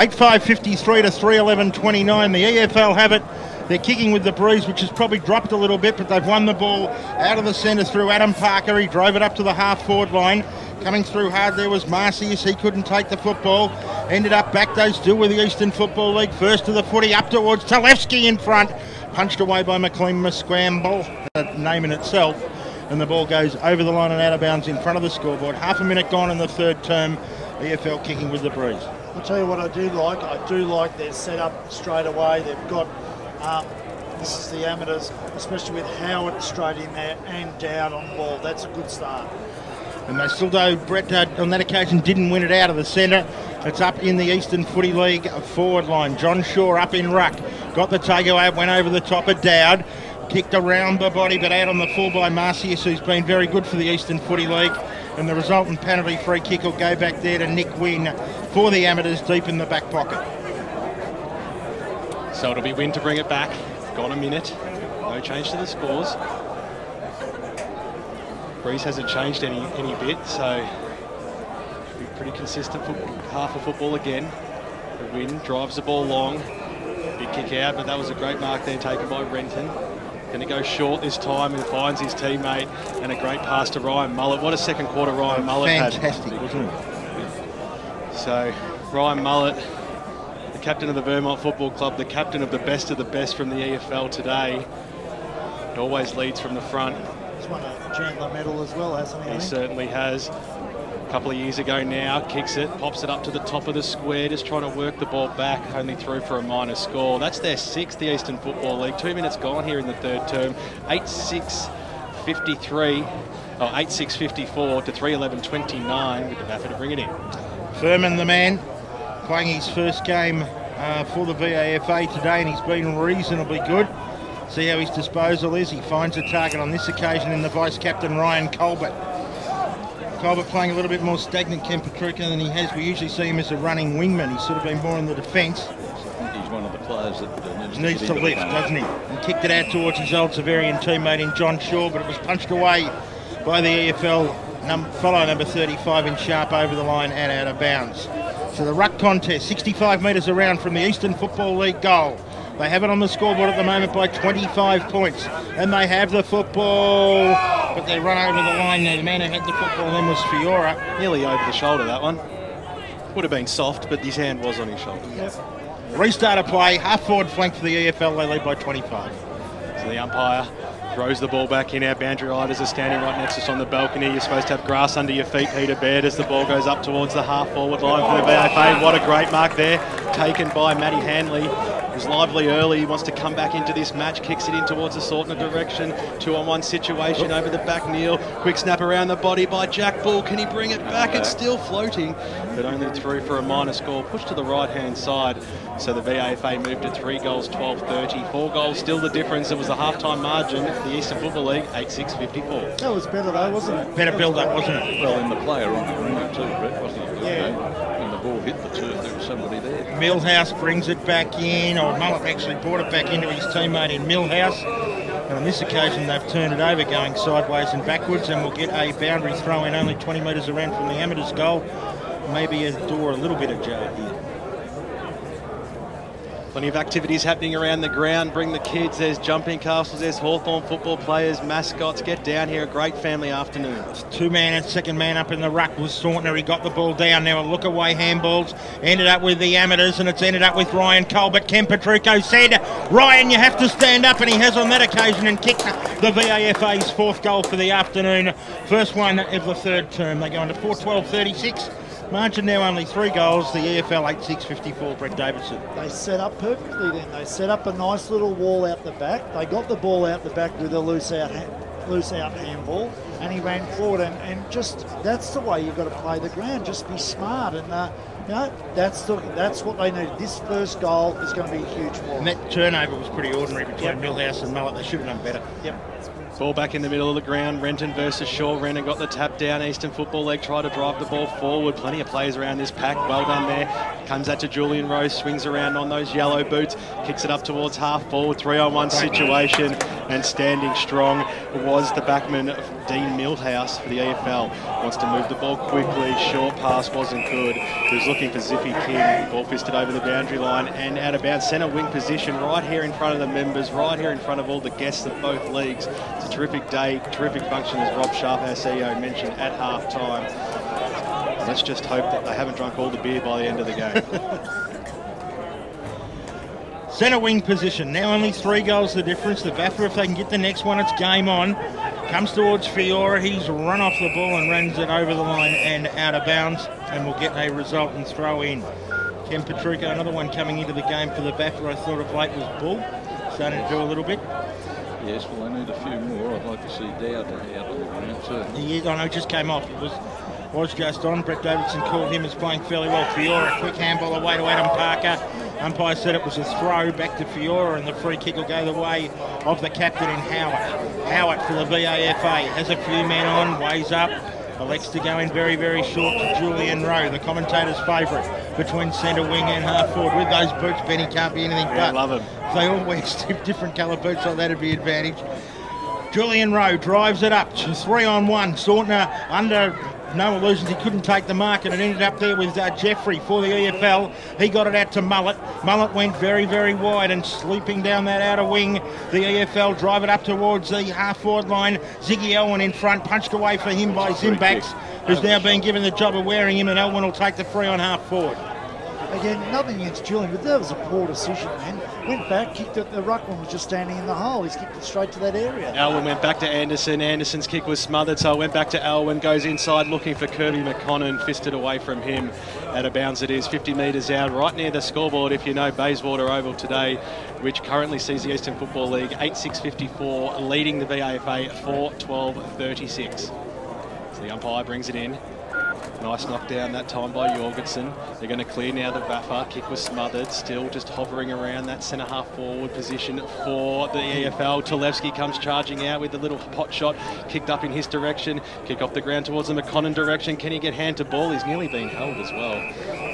8-5-53 to 3-11-29. The EFL have it. They're kicking with the breeze, which has probably dropped a little bit, but they've won the ball out of the centre through Adam Parker. He drove it up to the half-forward line. Coming through hard there was Marcius. He couldn't take the football. Ended up back, though, still with the Eastern Football League. First to the footy, up towards Talevski in front. Punched away by McLean Muscramble, name in itself. And the ball goes over the line and out of bounds in front of the scoreboard. Half a minute gone in the third term. EFL kicking with the breeze. I'll tell you what I do like their setup straight away. They've got, this is the amateurs, especially with Howard straight in there and Dowd on the ball. That's a good start. And they still, though, Brett on that occasion didn't win it out of the centre. It's up in the Eastern Footy League forward line. John Shaw up in ruck. Got the takeaway, went over the top of Dowd. Kicked around the body, but out on the full by Marcius, who's been very good for the Eastern Footy League. And the resultant penalty free kick will go back there to Nick Wynn for the amateurs deep in the back pocket. So it'll be Wynn to bring it back. Gone a minute. No change to the scores. Breeze hasn't changed any bit, so be pretty consistent for half of football again. The Wynn drives the ball long. Big kick out, but that was a great mark there taken by Renton. Going to go short this time and finds his teammate, and a great pass to Ryan Mullett. What a second quarter Ryan Mullett had. Fantastic, wasn't it? So Ryan Mullett, the captain of the Vermont Football Club, the captain of the best from the EFL today. It always leads from the front. He's won a Chandler medal as well, hasn't he? He certainly has. A couple of years ago now, kicks it, pops it up to the top of the square, just trying to work the ball back, only through for a minor score. That's their sixth, the Eastern Football League. 2 minutes gone here in the third term. 8-6-53, or 8-6-54 to 3-11-29 with the VAFA to bring it in. Furman, the man, playing his first game for the VAFA today, and he's been reasonably good. See how his disposal is. He finds a target on this occasion in the vice-captain Ryan Colbert. Colbert playing a little bit more stagnant Ken Petrucca than he has. We usually see him as a running wingman. He's sort of been more in the defence. I think he's one of the players that needs to lift, doesn't he? And kicked it out towards his old Severian teammate in John Shaw, but it was punched away by the EFL fellow number 35 in Sharp over the line and out of bounds. So the ruck contest, 65 metres around from the Eastern Football League goal. They have it on the scoreboard at the moment by 25 points. And they have the football, but they run over the line. The man who had the football then was Fiora. Nearly over the shoulder, that one. Would have been soft, but his hand was on his shoulder. Yep. Restart of play, half forward flank for the EFL. They lead by 25. So the umpire throws the ball back in. Our boundary riders are standing right next to us on the balcony. You're supposed to have grass under your feet, Peter Baird, as the ball goes up towards the half-forward line for the VAFA. What a great mark there, taken by Matty Hanley. He was lively early. He wants to come back into this match, kicks it in towards the Sortner direction. 2-on-1 situation over the back. Neil, quick snap around the body by Jack Bull. Can he bring it back? It's still floating, but only through for a minor score. Pushed to the right-hand side. So the VAFA moved to 3 goals, 12-30. 4 goals, still the difference. It was the half-time margin for the Eastern Football League, 8-6-54. That was better though, wasn't it? Better build-up, wasn't it? Well, and the player on the ground too, Brett, wasn't it? Yeah. When the ball hit the turf, there was somebody there. Millhouse brings it back in, or Mullett actually brought it back into his teammate in Millhouse. And on this occasion, they've turned it over, going sideways and backwards, and we'll get a boundary throw in only 20 metres around from the amateurs' goal. Maybe a door a little bit ajar here. Plenty of activities happening around the ground. Bring the kids. There's jumping castles. There's Hawthorn football players, mascots. Get down here. A great family afternoon. It's two-man and second man up in the ruck was Sortner. He got the ball down. Now a look-away handballs. Ended up with the amateurs, and it's ended up with Ryan Colbert. Ken Petrucco said, Ryan, you have to stand up, and he has on that occasion and kicked the VAFA's 4th goal for the afternoon. First one of the third term. They go into 4-12-36. Margin now only 3 goals. The EFL 8-6-54, Brett Davidson. They set up perfectly then. They set up a nice little wall out the back. They got the ball out the back with a loose out handball, and he ran forward. And just, that's the way you've got to play the ground. Just be smart. And, you know, that's what they need. This first goal is going to be huge for them. And that turnover was pretty ordinary between Millhouse and Mullett. They should have done better. Yep. Ball back in the middle of the ground. Renton versus Shaw. Renton got the tap down. Eastern Football League try to drive the ball forward. Plenty of players around this pack. Well done there. Comes out to Julian Rose. Swings around on those yellow boots. Kicks it up towards half forward. 3-on-1 situation. and standing strong was the backman Dean Milthouse for the EFL. Wants to move the ball quickly, short pass wasn't good. He was looking for Zippy King, ball fisted over the boundary line and out of bounds. Centre wing position right here in front of the members, right here in front of all the guests of both leagues. It's a terrific day, terrific function, as Rob Sharp, our CEO, mentioned at half time. Let's just hope that they haven't drunk all the beer by the end of the game. Centre wing position, now only 3 goals the difference. The VAFA, if they can get the next one, it's game on. Comes towards Fiora, he's run off the ball and runs it over the line and out of bounds, and we'll get a result and throw in. Ken Petrucco, another one coming into the game for the VAFA, I thought of late was Bull, starting to do a little bit. Yes, well, they need a few more. I'd like to see Dowd out on the ground too. He is, I know, just came off. It was just on. Brett Davidson called him as playing fairly well. Fiora, quick handball away to Adam Parker. Umpire said it was a throw back to Fiora, and the free kick will go the way of the captain in Howard. Howard for the VAFA has a few men on, weighs up, elects to go in very, very short to Julian Rowe, the commentator's favourite between centre wing and half forward. With those boots, Benny can't be anything but. Love them. If they all wear different coloured boots like that, it'd be advantage. Julian Rowe drives it up to 3-on-1. Sautner under no illusions, he couldn't take the mark, and it ended up there with Jeffrey for the EFL. He got it out to Mullet. Mullet went very, very wide and sleeping down that outer wing. The EFL drive it up towards the half-forward line. Ziggy Elwyn in front, punched away for him by Zimbax, who's now been given the job of wearing him, and Elwyn will take the free on half-forward. Again, nothing against Julian, but that was a poor decision, man. Went back, kicked it, the ruckman was just standing in the hole. He's kicked it straight to that area. Elwyn went back to Anderson. Anderson's kick was smothered, so it went back to Elwyn. Goes inside looking for Kirby McConnon, fisted away from him. Out of bounds it is, 50 metres out, right near the scoreboard, if you know, Bayswater Oval today, which currently sees the Eastern Football League 8-6-54, leading the VAFA 4-12-36. So the umpire brings it in. Nice knockdown that time by Jorgensen. They're going to clear now the VAFA. Kick was smothered, still just hovering around that centre half forward position for the EFL. Talevski comes charging out with the little pot shot, kicked up in his direction. Kick off the ground towards the McConnon direction. Can he get hand to ball? He's nearly been held as well.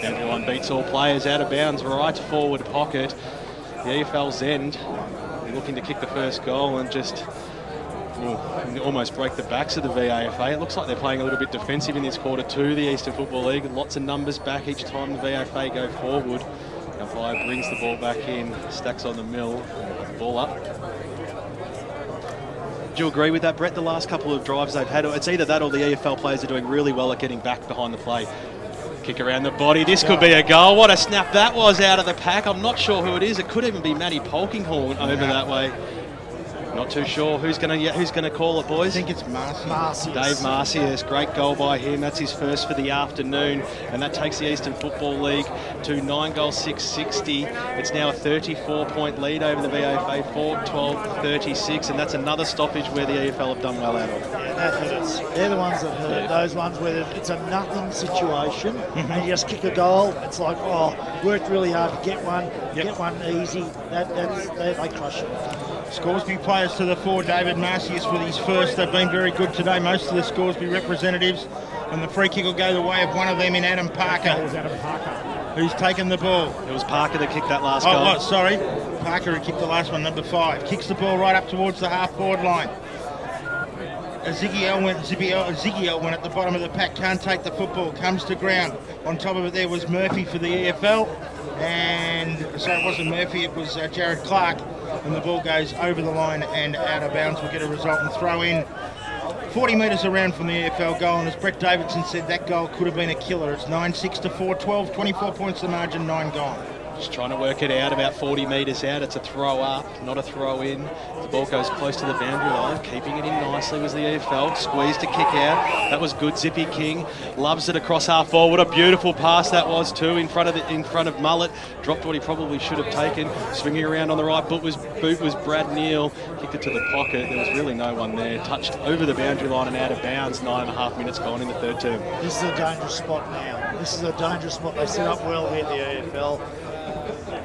Boundary line beats all players, out of bounds, right forward pocket. The EFL's end, looking to kick the first goal and just almost break the backs of the VAFA. It looks like they're playing a little bit defensive in this quarter too, the Eastern Football League. Lots of numbers back each time the VAFA go forward. The umpire brings the ball back in, stacks on the mill, ball up. Do you agree with that, Brett? The last couple of drives they've had, it's either that or the EFL players are doing really well at getting back behind the play. Kick around the body. This could be a goal. What a snap that was out of the pack. I'm not sure who it is. It could even be Matty Polkinghorn over that way. Not too sure who's going to call it, boys. I think it's Marcius. Dave Marcius, great goal by him. That's his first for the afternoon, and that takes the Eastern Football League to 9 goals 660. It's now a 34-point lead over the VAFA, 4-12-36, and that's another stoppage where the EFL have done well out of. Yeah, that hurts. They're the ones that hurt. Yeah. Those ones where it's a nothing situation, and you just kick a goal. It's like, oh, worked really hard to get one, get one easy. They crush it. Scoresby players to the fore. David Marcius with his first. They've been very good today, most of the Scoresby representatives. And the free kick will go the way of one of them in Adam Parker. That was Adam Parker. Who's taken the ball. It was Parker that kicked that last goal. Oh, sorry. Parker who kicked the last one, number 5. Kicks the ball right up towards the half-forward line. Ziggy Elwyn at the bottom of the pack, can't take the football, comes to ground. On top of it there was Murphy for the EFL. And so it wasn't Murphy, it was Jared Clark. And the ball goes over the line and out of bounds. We'll get a result and throw in 40 metres around from the EFL goal. And as Brett Davidson said, that goal could have been a killer. It's 9-6 to 4-12, 24 points the margin, 9 gone. Just trying to work it out, about 40 metres out. It's a throw up, not a throw in. The ball goes close to the boundary line. Keeping it in nicely was the EFL. Squeezed to kick out. That was good. Zippy King loves it across half forward. What a beautiful pass that was too, in front of Mullet. Dropped what he probably should have taken. Swinging around on the right boot was Brad Neal. Kicked it to the pocket. There was really no one there. Touched over the boundary line and out of bounds. 9.5 minutes gone in the third term. This is a dangerous spot now. This is a dangerous spot. They set up well here, the EFL.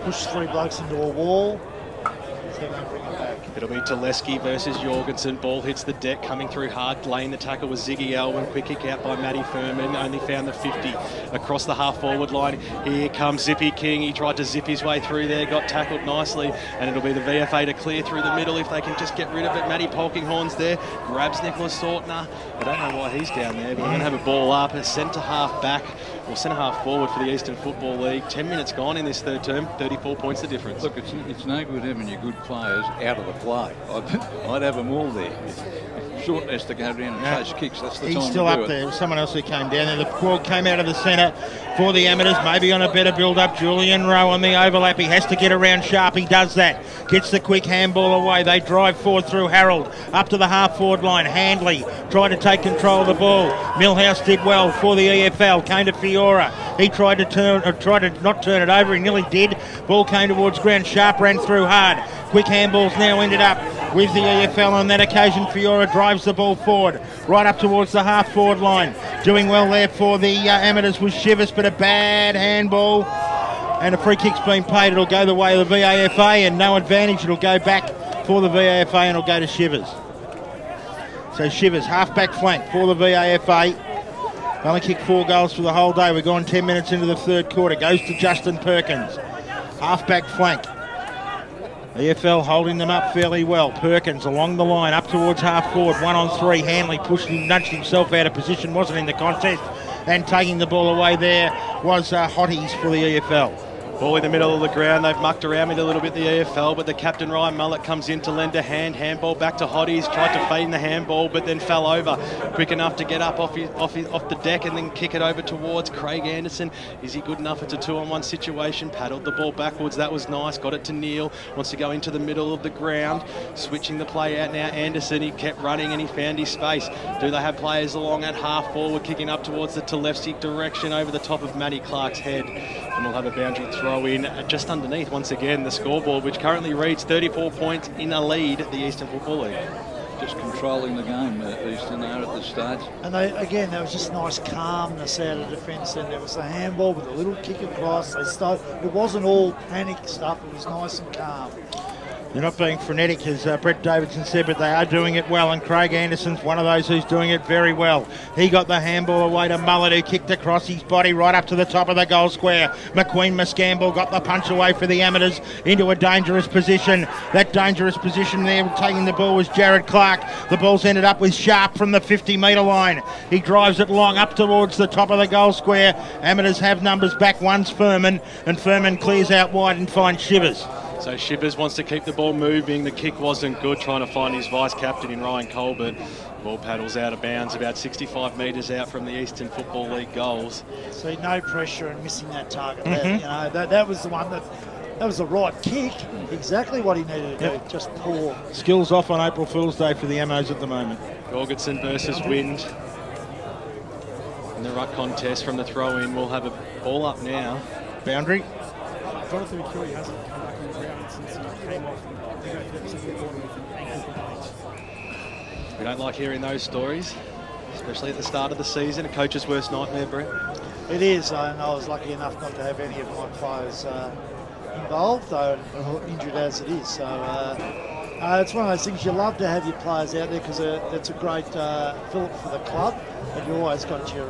Push 3 blokes into a wall. So they're going to bring it back. It'll be Teleski versus Jorgensen. Ball hits the deck, coming through hard. Laying the tackle was Ziggy Elwin. Quick kick out by Matty Furman. Only found the 50 across the half-forward line. Here comes Zippy King. He tried to zip his way through there, got tackled nicely, and it'll be the VFA to clear through the middle if they can just get rid of it. Matty Polkinghorn's there, grabs Nicholas Sortner. I don't know why he's down there, but we're going to have a ball up. A centre-half back, or centre-half forward for the Eastern Football League. 10 minutes gone in this third term, 34 points the difference. Look, it's no good having your good players out of the play. I'd have them all there. Short has to go around and chase kicks. That's the time to do it. He's still up there. Someone else who came down there. The ball came out of the centre for the amateurs. Maybe on a better build-up. Julian Rowe on the overlap. He has to get around sharp. He does that. Gets the quick handball away. They drive forward through Harold. Up to the half-forward line. Handley tried to take control of the ball. Millhouse did well for the EFL. Came to Fiora. He tried to not turn it over. He nearly did. Ball came towards ground. Sharp ran through hard. Quick handballs now ended up with the EFL on that occasion. Fiora drives the ball forward, right up towards the half-forward line. Doing well there for the amateurs was Shivers, but a bad handball. And a free kick's been paid. It'll go the way of the VAFA and no advantage. It'll go back for the VAFA and it'll go to Shivers. So Shivers, half-back flank for the VAFA. Only kicked 4 goals for the whole day. We're gone 10 minutes into the third quarter. Goes to Justin Perkins. Half-back flank. EFL holding them up fairly well. Perkins along the line, up towards half-forward, 1-on-3. Hanley pushed him, nudged himself out of position, wasn't in the contest. And taking the ball away there was Hotties for the EFL. Ball in the middle of the ground. They've mucked around with a little bit, the EFL, but the captain, Ryan Mullet, comes in to lend a hand. Handball back to Hotties. Tried to feign the handball, but then fell over. Quick enough to get up off the deck and then kick it over towards Craig Anderson. Is he good enough? It's a 2-on-1 situation. Paddled the ball backwards. That was nice. Got it to Neil. Wants to go into the middle of the ground. Switching the play out now. Anderson, he kept running and he found his space. Do they have players along at half forward, kicking up towards the Telefsik direction over the top of Matty Clark's head? And we'll have a boundary throw in just underneath once again the scoreboard, which currently reads 34 points in a lead at the Eastern Football League. Just controlling the game, Eastern there at this stage. And there was just nice calmness out of defence. And there was a handball with a little kick across. It wasn't all panic stuff. It was nice and calm. They're not being frenetic, as Brett Davidson said, but they are doing it well, and Craig Anderson's one of those who's doing it very well. He got the handball away to Mullet, who kicked across his body right up to the top of the goal square. McQueen Muscamble got the punch away for the amateurs into a dangerous position. That dangerous position there, taking the ball, was Jared Clark. The ball's ended up with Sharp from the 50-metre line. He drives it long up towards the top of the goal square. Amateurs have numbers back. One's Furman, and Furman clears out wide and finds Shivers. So Shivers wants to keep the ball moving. The kick wasn't good, trying to find his vice-captain in Ryan Colbert. Ball paddles out of bounds, about 65 metres out from the Eastern Football League goals. See, no pressure and missing that target. That was the one that was the right kick. Exactly what he needed to do. Just poor. Skills off on April Fool's Day for the Ammos at the moment. Jorgensen versus Wind. In the ruck contest from the throw-in, we'll have a ball up now. Boundary. Jonathan McCurry hasn't come back on the ground since he came off and they go to the second quarter with an ankle complaint. We don't like hearing those stories, especially at the start of the season. A coach's worst nightmare, Brett. It is, and I was lucky enough not to have any of my players involved, though injured as it is. So it's one of those things you love to have your players out there because it's a great fillip for the club, but you always got your,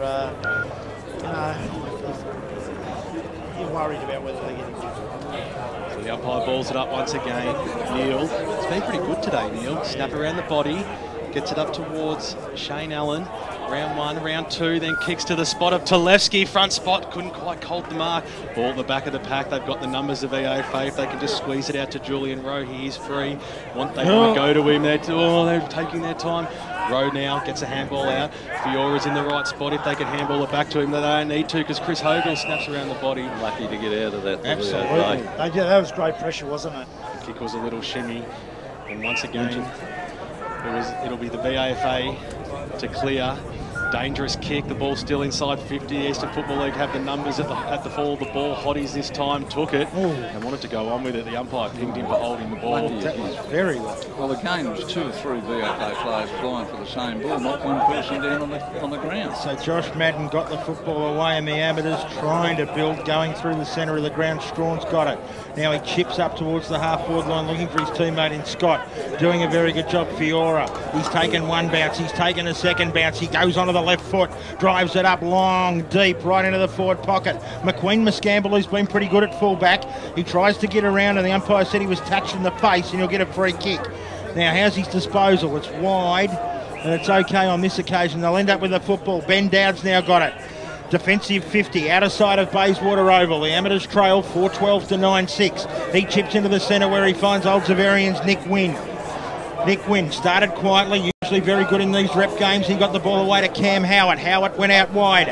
you're worried about whether they get injured. So the umpire balls it up once again. Neil, it's been pretty good today, Neil. Snap around the body, gets it up towards Shane Allen. Round 1, round 2, then kicks to the spot of Telefsky. Front spot, couldn't quite hold the mark. Ball at the back of the pack. They've got the numbers of EFA. If they can just squeeze it out to Julian Rowe, he is free. They want to go to him. They're taking their time. Rowe now gets a handball out. Fiora's in the right spot. If they can handball it back to him, they don't need to because Chris Hogan snaps around the body. Lucky to get out of that. Absolutely. That was great pressure, wasn't it? The kick was a little shimmy. And once again, it'll be the VAFA to clear. Dangerous kick. The ball still inside 50. Eastern Football League have the numbers at the fall of the ball. Hotties this time took it and wanted to go on with it. The umpire pinged him for holding the ball. That was very lucky. Well, the game was 2 or 3 VAFA players flying for the same ball, not one person down on the ground. So Josh Madden got the football away, and the Amateurs trying to build, going through the centre of the ground. Strawn's got it. Now he chips up towards the half-forward line, looking for his teammate in Scott. Doing a very good job, Fiora. He's taken one bounce. He's taken a second bounce. He goes onto the left foot, drives it up long, deep, right into the forward pocket. McQueen Muscamble, who's been pretty good at fullback, he tries to get around, and the umpire said he was touched in the face, and he'll get a free kick. Now, how's his disposal? It's wide, and it's okay on this occasion. They'll end up with the football. Ben Dowd's now got it. Defensive 50, outer side of Bayswater Oval. The Amateurs trail 4-12 to 9-6. He chips into the centre where he finds Old Zaverian's Nick Wynn. Nick Wynn started quietly, usually very good in these rep games. He got the ball away to Cam Howard. Howard went out wide.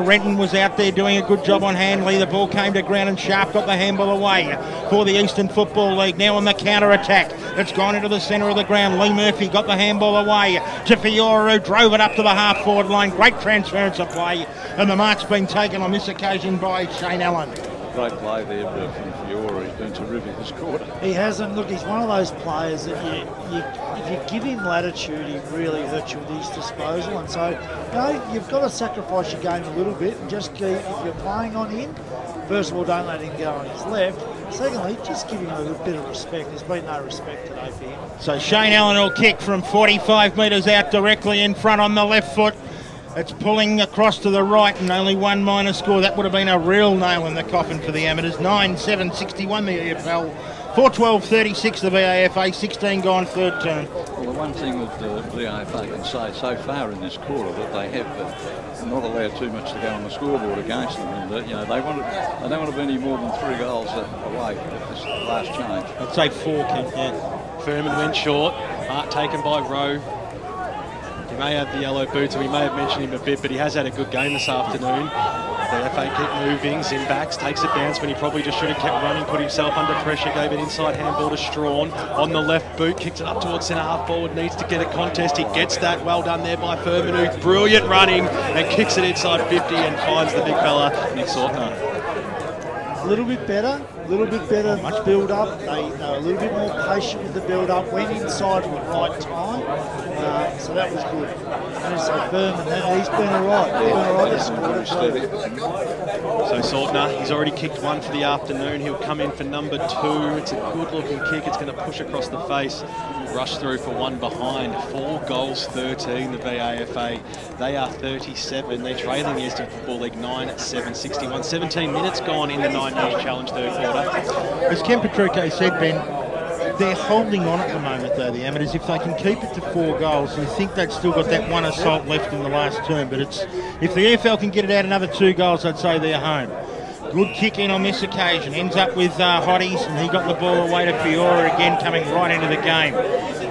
Renton was out there doing a good job on Handley. The ball came to ground and Sharp got the handball away for the Eastern Football League. Now on the counter-attack. It's gone into the centre of the ground. Lee Murphy got the handball away to Fiora, who drove it up to the half-forward line. Great transference of play. And the mark's been taken on this occasion by Shane Allen. Great play there from Fiora. He's been terrific this quarter. He hasn't. Look, he's one of those players that if you give him latitude, he really hurts you with his disposal. And so, you've got to sacrifice your game a little bit and just keep, if you're playing on him, first of all, don't let him go on his left. Secondly, just give him a little bit of respect. There's been no respect today for him. So Shane Allen will kick from 45 metres out directly in front on the left foot. It's pulling across to the right and only one minor score. That would have been a real nail in the coffin for the Amateurs. 9-7-61 the EFL. 4-12-36 the VAFA. 16 gone third term. Well, the one thing that the VAFA can say so far in this quarter that they have not allowed too much to go on the scoreboard against them, and they don't want to be any more than 3 goals away at this last change. I'd say 4, Kent. Yeah. Furman went short. Mark taken by Rowe. He may have the yellow boots, or we may have mentioned him a bit, but he has had a good game this afternoon. The FA keep moving. Zimbacks takes a bounce when he probably just should have kept running, put himself under pressure, gave an inside handball to Strawn. On the left boot, kicks it up towards centre half forward, needs to get a contest. He gets that. Well done there by Furman, who's brilliant running and kicks it inside 50 and finds the big fella, Nick Sortner. A little bit better much build up. They were a little bit more patient with the build up, went inside at the right time, so that was good. And so Furman, he's been all right. So Sortner, he's already kicked one for the afternoon. He'll come in for number 2. It's a good looking kick. It's going to push across the face. Rush through for one behind. 4 goals, 13 the VAFA. They are 37. They're trailing the Eastern Football League 9-7-61. 17 minutes gone in the 9 News Challenge third quarter. As Ken Petrucci said, Ben, they're holding on at the moment, though, the Amateurs. If they can keep it to 4 goals, you think they've still got that one assault left in the last term. But if the EFL can get it out another 2 goals, I'd say they're home. Good kick in on this occasion. Ends up with Hotties, and he got the ball away to Fiora again, coming right into the game.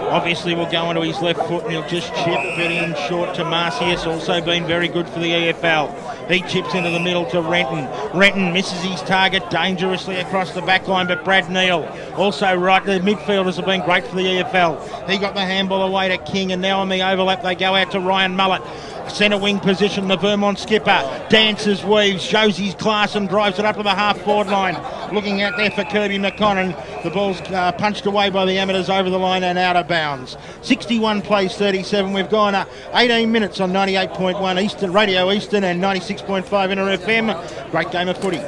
Obviously, will go onto his left foot, and he'll just chip it in short to Marcius. Also been very good for the EFL. He chips into the middle to Renton. Renton misses his target dangerously across the back line, but Brad Neal also right. The midfielders have been great for the EFL. He got the handball away to King, and now on the overlap, they go out to Ryan Mullett. Centre wing position, the Vermont skipper dances, weaves, shows his class and drives it up to the half-forward line. Looking out there for Kirby McConnon. The ball's punched away by the Amateurs over the line and out of bounds. 61 plays 37. We've gone 18 minutes on 98.1 Eastern Radio Eastern and 96.5 Inter FM. Great game of footy.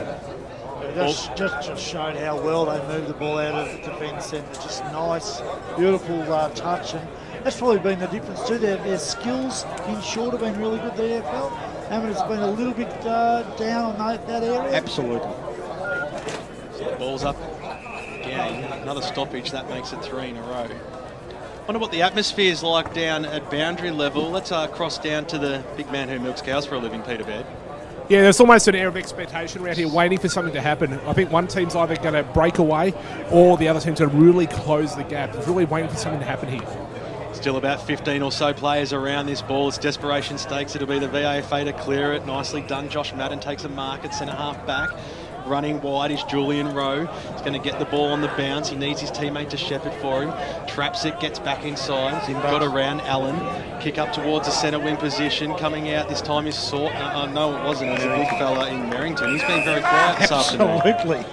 Just showed how well they moved the ball out of the defence centre. Just nice, beautiful touch, and that's probably been the difference too. Their skills in short have been really good, the EFL. Amateurs been a little bit down on that area. Absolutely. So the ball's up again. Another stoppage, that makes it 3 in a row. Wonder what the atmosphere is like down at boundary level. Let's cross down to the big man who milks cows for a living, Peter Baird. Yeah, there's almost an air of expectation around here, waiting for something to happen. I think one team's either going to break away or the other team's going to really close the gap. It's really waiting for something to happen here. Still about 15 or so players around this ball. It's desperation stakes. It'll be the VAFA to clear it. Nicely done. Josh Madden takes a mark at centre half back. Running wide is Julian Rowe. He's going to get the ball on the bounce. He needs his teammate to shepherd for him. Traps it, gets back inside. Got around Allen. Kick up towards the centre wing position. Coming out this time is Sort. No, it wasn't. It was a big fella in Merrington. He's been very quiet this afternoon. Absolutely.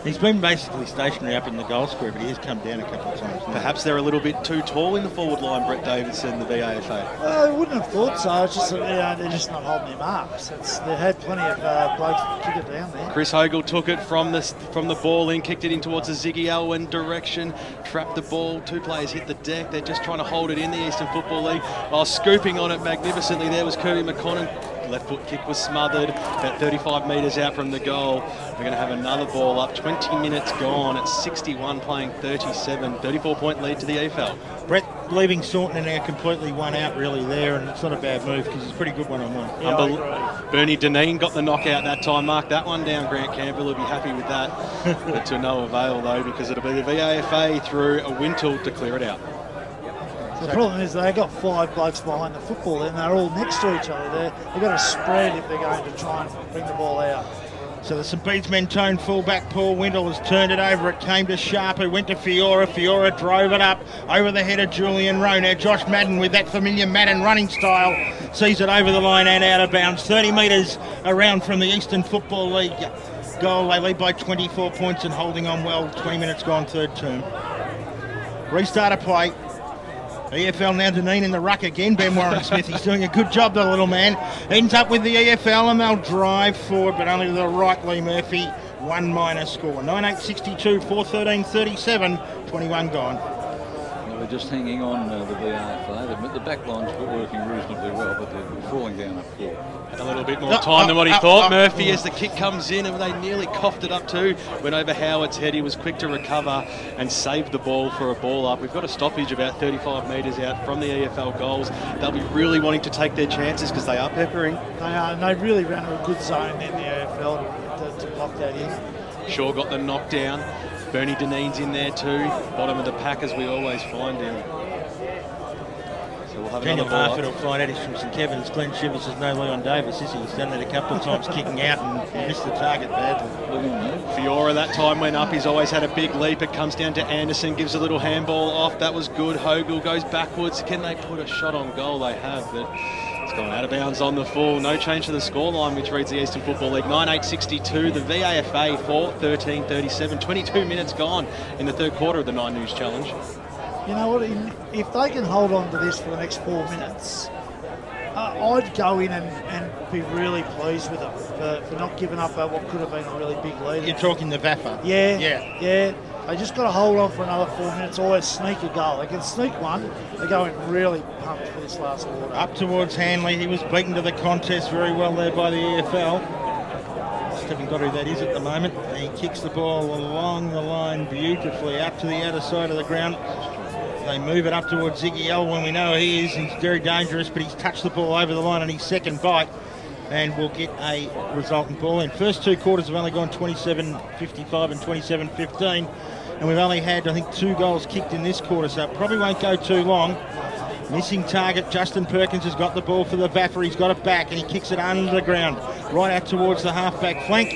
He's been basically stationary up in the goal square, but he has come down a couple of times. Perhaps they're a little bit too tall in the forward line, Brett Davidson, the VAFA. I wouldn't have thought so. It's just that, they're just not holding their marks. They had plenty of blokes to kick it down there. Chris Hogle took it from the ball in, kicked it in towards the Ziggy Elwyn direction, trapped the ball. 2 players hit the deck. They're just trying to hold it in the Eastern Football League. Scooping on it magnificently there was Kirby McConnell. Left foot kick was smothered, about 35 metres out from the goal. We're going to have another ball up, 20 minutes gone. It's 61 playing 37, 34-point lead to the EFL. Brett leaving Saunton now completely one out really there, and it's not a bad move because it's a pretty good one-on-one. Yeah, Bernie Deneen got the knockout that time. Mark that one down. Grant Campbell will be happy with that. But to no avail though, because it'll be the VAFA through a Wintle to clear it out. The problem is they got 5 blokes behind the football and they're all next to each other. They've got to spread if they're going to try and bring the ball out. So the St Bede's Mentone fullback Paul Wintle has turned it over. It came to Sharp, who went to Fiora. Fiora drove it up over the head of Julian Rowe. Now Josh Madden, with that familiar Madden running style, sees it over the line and out of bounds. 30 metres around from the Eastern Football League goal. They lead by 24 points and holding on well. 20 minutes gone, third term. Restart of play. EFL now Deneen in the ruck again. Ben Warren-Smith, he's doing a good job, the little man. Ends up with the EFL and they'll drive forward, but only to the right, Lee Murphy. 1 minor score. 9-8-62, 4-13-37, 21 gone. Well, they're just hanging on the VAFA. The back line's working reasonably well, but they're falling down up forward. A little bit more time than what he thought. Murphy, as the kick comes in, and they nearly coughed it up too. Went over Howard's head. He was quick to recover and saved the ball for a ball up. We've got a stoppage about 35 metres out from the EFL goals. They'll be really wanting to take their chances because they are peppering. They are, and they really ran a good zone in the EFL to block that in. Shaw got the knockdown. Bernie Deneen's in there too. Bottom of the pack, as we always find him. So we'll have Daniel another ball Barfoot will find out he's from St Kevin's. Glenn Shivers says no Leon Davis, is he? He's done that a couple of times, kicking out and missed the target badly. Fiora that time went up. He's always had a big leap. It comes down to Anderson, gives a little handball off. That was good. Hogle goes backwards. Can they put a shot on goal? They have, but it's gone out of bounds on the full. No change to the scoreline, which reads the Eastern Football League 9-8-62. The VAFA 4-13-37. 22 minutes gone in the third quarter of the 9 News Challenge. You know what? If they can hold on to this for the next 4 minutes, I'd go in and be really pleased with them for not giving up what could have been a really big lead. You're talking the VAFA? Yeah. They just got to hold on for another 4 minutes, always sneak a goal. They can sneak one. They're going really pumped for this last quarter. Up towards Hanley. He was beaten to the contest very well there by the EFL. Just haven't got who that is at the moment. He kicks the ball along the line beautifully out to the outer side of the ground. They move it up towards Ziggy Elwyn. We know he is. He's very dangerous, but he's touched the ball over the line on his second bite and will get a resultant ball in. First 2 quarters have only gone 27-55 and 27-15, and we've only had, I think, 2 goals kicked in this quarter, so it probably won't go too long. Missing target, Justin Perkins has got the ball for the VAFA. He's got it back and he kicks it under the ground, right out towards the half-back flank,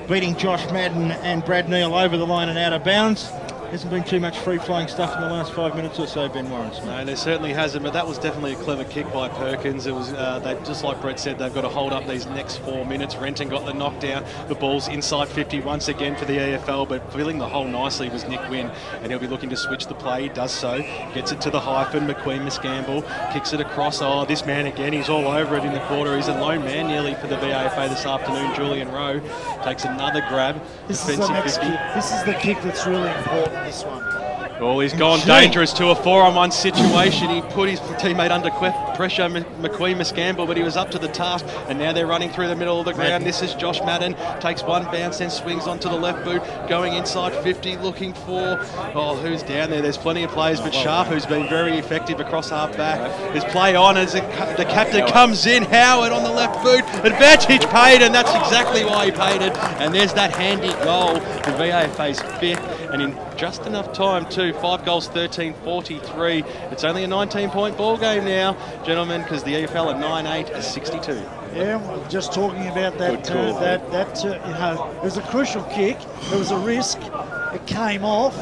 beating Josh Madden and Brad Neal over the line and out of bounds. Hasn't been too much free-flowing stuff in the last 5 minutes or so, Ben Warren. No, there certainly hasn't, but that was definitely a clever kick by Perkins. It was, just like Brett said, they've got to hold up these next 4 minutes. Renton got the knockdown. The ball's inside 50 once again for the EFL, but filling the hole nicely was Nick Wynn, and he'll be looking to switch the play. He does so. Gets it to the hyphen. McQueen Misgamble kicks it across. Oh, this man again, he's all over it in the quarter. He's a lone man nearly for the VAFA this afternoon. Julian Rowe takes another grab. This is the next kick. This is the kick that's really important, this one. Well, he's gone dangerous to a 4-on-1 situation. He put his teammate under pressure, McQueen Misgamble, but he was up to the task, and now they're running through the middle of the ground. This is Josh Madden, takes one bounce, then swings onto the left boot, going inside 50, looking for, who's down there? There's plenty of players, but Sharp, who's been very effective across half back. There's play on as the captain comes in. Howard on the left boot, advantage paid, and that's exactly why he paid it. And there's that handy goal, the VAFA's 5th. and in just enough time too. 5 goals, 13-43. It's only a 19-point ball game now, gentlemen, because the EFL at 9-8 is 62. Yeah, we're just talking about that. You know, it was a crucial kick. It was a risk. It came off.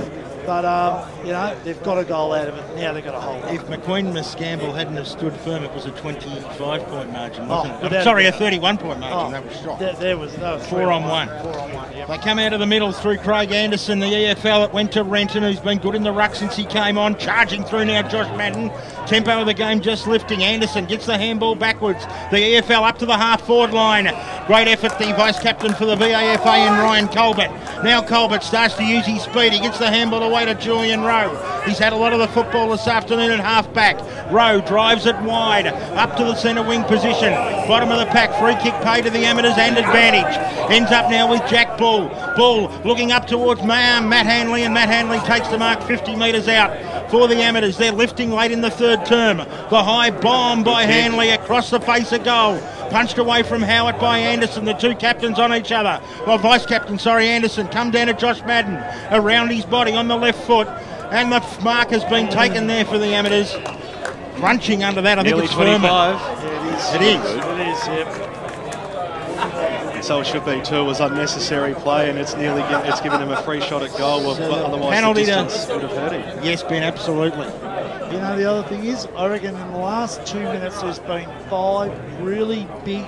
But, you know, they've got a goal out of it. Now they've got to hold it. If McQueen and Scamble hadn't have stood firm, it was a 25-point margin, wasn't it? Sorry, a 31-point margin. That was shot. There was 4 on 1. 4 on 1, yeah. They come out of the middle through Craig Anderson, the EFL. It went to Renton, who's been good in the ruck since he came on. Charging through now, Josh Madden. Tempo of the game just lifting. Anderson gets the handball backwards. The EFL up to the half-forward line. Great effort, the vice-captain for the VAFA in Ryan Colbert. Now Colbert starts to use his speed. He gets the handball away to Julian Rowe. He's had a lot of the football this afternoon at half-back. Rowe drives it wide, up to the centre wing position. Bottom of the pack, free kick paid to the amateurs and advantage. Ends up now with Jack Bull. Bull looking up towards Matt Hanley, and Matt Hanley takes the mark 50 metres out for the amateurs. They're lifting late in the third term. The high bomb by Hanley across the face of goal. Punched away from Howard by Anderson. The two captains on each other. Well, vice-captain, Anderson. Come down to Josh Madden. Around his body on the left foot. And the mark has been taken there for the amateurs. Crunching under that. I think it's 25. Yeah, it is. It is, yep. So it should be too. It was unnecessary play, and it's given him a free shot at goal. So otherwise, penalty the distance would have hurt him. Yes, Ben, absolutely. You know, the other thing is, I reckon in the last 2 minutes there's been 5 really big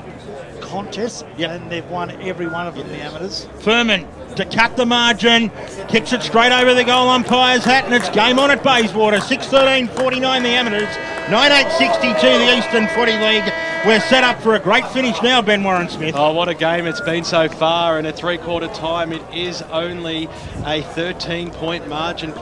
contests, and they've won every one of them, the amateurs. Furman to cut the margin, kicks it straight over the goal umpire's hat, and it's game on at Bayswater. 6-13-49 the amateurs, 9-8-62 the Eastern Footy League. We're set up for a great finish now, Ben Warren-Smith. Oh, what a game it's been so far, and at three-quarter time it is only a 13-point margin.